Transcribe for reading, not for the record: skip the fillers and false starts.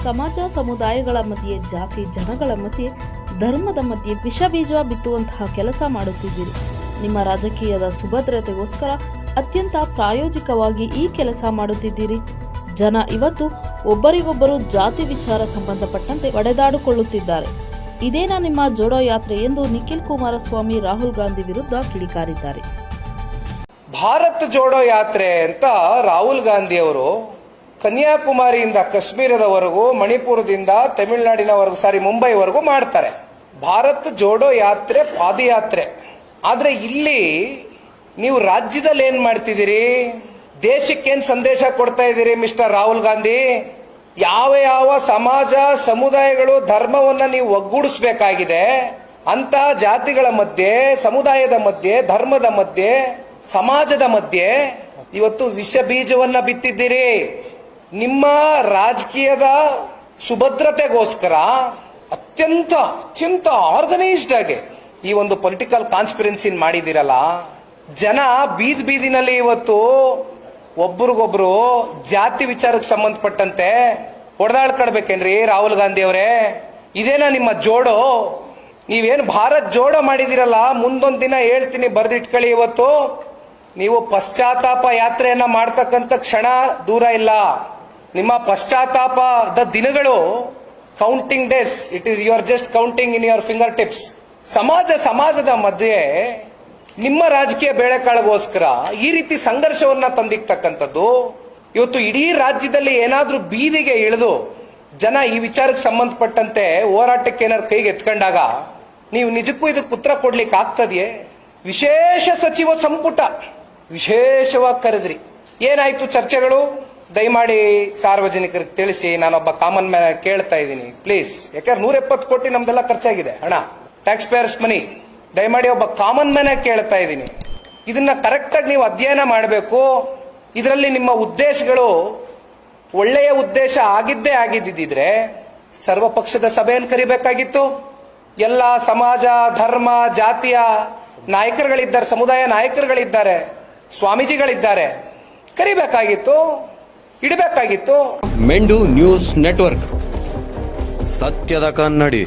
ಸಮಾಜ ಸಮುದಾಯಗಳ ಮಧ್ಯೆ, ಜಾತಿ ಜನಗಳ ಮಧ್ಯೆ, ಧರ್ಮದ ಮಧ್ಯೆ ವಿಷ ಬೀಜ ಬಿತ್ತುವಂತಹ ಕೆಲಸ ಮಾಡುತ್ತಿದ್ದೀರಿ. ನಿಮ್ಮ ರಾಜಕೀಯದ ಸುಭದ್ರತೆಗೋಸ್ಕರ ಅತ್ಯಂತ ಪ್ರಾಯೋಜಿಕವಾಗಿ ಈ ಕೆಲಸ ಮಾಡುತ್ತಿದ್ದೀರಿ. ಜನ ಇವತ್ತು ಒಬ್ಬರಿಗೊಬ್ಬರು ಜಾತಿ ವಿಚಾರ ಸಂಬಂಧಪಟ್ಟಂತೆ ಒಡೆದಾಡಿಕೊಳ್ಳುತ್ತಿದ್ದಾರೆ. ಇದೇನಾ ನಿಮ್ಮ ಜೋಡೋ ಯಾತ್ರೆ ಎಂದು ನಿಖಿಲ್ ಕುಮಾರಸ್ವಾಮಿ ರಾಹುಲ್ ಗಾಂಧಿ ವಿರುದ್ಧ ಕಿಡಿಕಾರಿದ್ದಾರೆ. ಭಾರತ್ ಜೋಡೋ ಯಾತ್ರೆ ಅಂತ ರಾಹುಲ್ ಗಾಂಧಿ ಅವರು ಕನ್ಯಾಕುಮಾರಿಯಿಂದ ಕಾಶ್ಮೀರದವರೆಗೂ, ಮಣಿಪುರದಿಂದ ತಮಿಳುನಾಡಿನವರೆಗೂ, ಮುಂಬೈವರೆಗೂ ಮಾಡ್ತಾರೆ. ಭಾರತ್ ಜೋಡೋ ಯಾತ್ರೆ ಪಾದಯಾತ್ರೆ. ಆದ್ರೆ ಇಲ್ಲಿ ನೀವು ರಾಜ್ಯದಲ್ಲಿ ಏನ್ ಮಾಡ್ತಿದ್ದೀರಿ? ದೇಶಕ್ಕೇನ್ ಸಂದೇಶ ಕೊಡ್ತಾ ಇದ್ದೀರಿ ಮಿಸ್ಟರ್ ರಾಹುಲ್ ಗಾಂಧಿ? ಯಾವ ಯಾವ ಸಮಾಜ ಸಮುದಾಯಗಳು ಧರ್ಮವನ್ನ ನೀವು ಒಗ್ಗೂಡಿಸಬೇಕಾಗಿದೆ ಅಂತ ಜಾತಿಗಳ ಮಧ್ಯೆ, ಸಮುದಾಯದ ಮಧ್ಯೆ, ಧರ್ಮದ ಮಧ್ಯೆ, ಸಮಾಜದ ಮಧ್ಯೆ ಇವತ್ತು ವಿಷ ಬೀಜವನ್ನ ಬಿತ್ತಿದ್ದೀರಿ. ನಿಮ್ಮ ರಾಜಕೀಯದ ಸುಭದ್ರತೆಗೋಸ್ಕರ ಅತ್ಯಂತ ಅತ್ಯಂತ ಆರ್ಗನೈಸ್ಡ್ ಆಗಿ ಈ ಒಂದು ಪೊಲಿಟಿಕಲ್ ಕಾನ್ಸ್ಪಿರೆನ್ಸಿ ಮಾಡಿದಿರಲ್ಲ. ಜನ ಬೀದಿನಲ್ಲಿ ಇವತ್ತು ಒಬ್ರಿಗೊಬ್ರು ಜಾತಿ ವಿಚಾರಕ್ಕೆ ಸಂಬಂಧಪಟ್ಟಂತೆ ಹೊಡೆದಾಡ್ಕೊಳ್ಬೇಕೇನ್ರಿ ರಾಹುಲ್ ಗಾಂಧಿ ಅವರೇ? ಇದೇನಾ ನಿಮ್ಮ ಜೋಡೋ? ನೀವೇನು ಭಾರತ್ ಜೋಡೋ ಮಾಡಿದಿರಲ್ಲ, ಮುಂದೊಂದು ದಿನ ಹೇಳ್ತೀನಿ, ಬರೆದಿಟ್ಕೊಳ್ಳಿ. ಇವತ್ತು ನೀವು ಪಶ್ಚಾತ್ತಾಪ ಯಾತ್ರೆಯನ್ನ ಮಾಡ್ತಕ್ಕಂಥ ಕ್ಷಣ ದೂರ ಇಲ್ಲ. ನಿಮ್ಮ ಪಶ್ಚಾತ್ತಾಪದ ದಿನಗಳು counting days. It is you are just counting in your finger tips. ಸಮಾಜದ ಮಧ್ಯೆ ನಿಮ್ಮ ರಾಜಕೀಯ ಬೇಳೆಕಾಳಗೋಸ್ಕರ ಈ ರೀತಿ ಸಂಘರ್ಷವನ್ನ ತಂದಿರ್ತಕ್ಕಂಥದ್ದು. ಇವತ್ತು ಇಡೀ ರಾಜ್ಯದಲ್ಲಿ ಏನಾದ್ರೂ ಬೀದಿಗೆ ಇಳಿದು ಜನ ಈ ವಿಚಾರಕ್ಕೆ ಸಂಬಂಧಪಟ್ಟಂತೆ ಹೋರಾಟಕ್ಕೆ ಏನಾದ್ರು ಕೈಗೆ ಎತ್ಕೊಂಡಾಗ ನೀವು ನಿಜಕ್ಕೂ ಇದಕ್ಕೆ ಉತ್ತರ ಕೊಡ್ಲಿಕ್ಕೆ ಆಗ್ತದೆಯೇ? ವಿಶೇಷ ಸಚಿವ ಸಂಪುಟ ವಿಶೇಷವಾಗಿ ಕರೆದ್ರಿ. ಏನಾಯ್ತು ಚರ್ಚೆಗಳು? ದಯಮಾಡಿ ಸಾರ್ವಜನಿಕರಿಗೆ ತಿಳಿಸಿ. ನಾನೊಬ್ಬ ಕಾಮನ್ ಮ್ಯಾನ್ ಕೇಳ್ತಾ ಇದ್ದೀನಿ, ಪ್ಲೀಸ್. ಯಾಕಂದ್ರೆ 170 ಕೋಟಿ ನಮ್ದೆಲ್ಲ ಖರ್ಚಾಗಿದೆ, ಹಣ, ಟ್ಯಾಕ್ಸ್ ಪೇಯರ್ಸ್ ಮನಿ. ದಯಮಾಡಿ ಒಬ್ಬ ಕಾಮನ್ ಮ್ಯಾನ್ ಕೇಳ್ತಾ ಇದ್ದೀನಿ, ಇದನ್ನ ಕರೆಕ್ಟ್ ಆಗಿ ನೀವು ಅಧ್ಯಯನ ಮಾಡಬೇಕು. ಇದರಲ್ಲಿ ನಿಮ್ಮ ಉದ್ದೇಶಗಳು ಒಳ್ಳೆಯ ಉದ್ದೇಶ ಆಗಿದ್ದಿದ್ರೆ ಸರ್ವಪಕ್ಷದ ಸಭೆಯನ್ನು ಕರಿಬೇಕಾಗಿತ್ತು. ಎಲ್ಲ ಸಮಾಜ, ಧರ್ಮ, ಜಾತಿಯ ನಾಯಕರುಗಳಿದ್ದಾರೆ, ಸಮುದಾಯ ನಾಯಕರುಗಳಿದ್ದಾರೆ, ಸ್ವಾಮೀಜಿಗಳಿದ್ದಾರೆ, ಕರಿಬೇಕಾಗಿತ್ತು, ಇಡಬೇಕಾಗಿತ್ತು. ಮೆಂಡು ನ್ಯೂಸ್ ನೆಟ್ವರ್ಕ್, ಸತ್ಯದ ಕನ್ನಡಿ.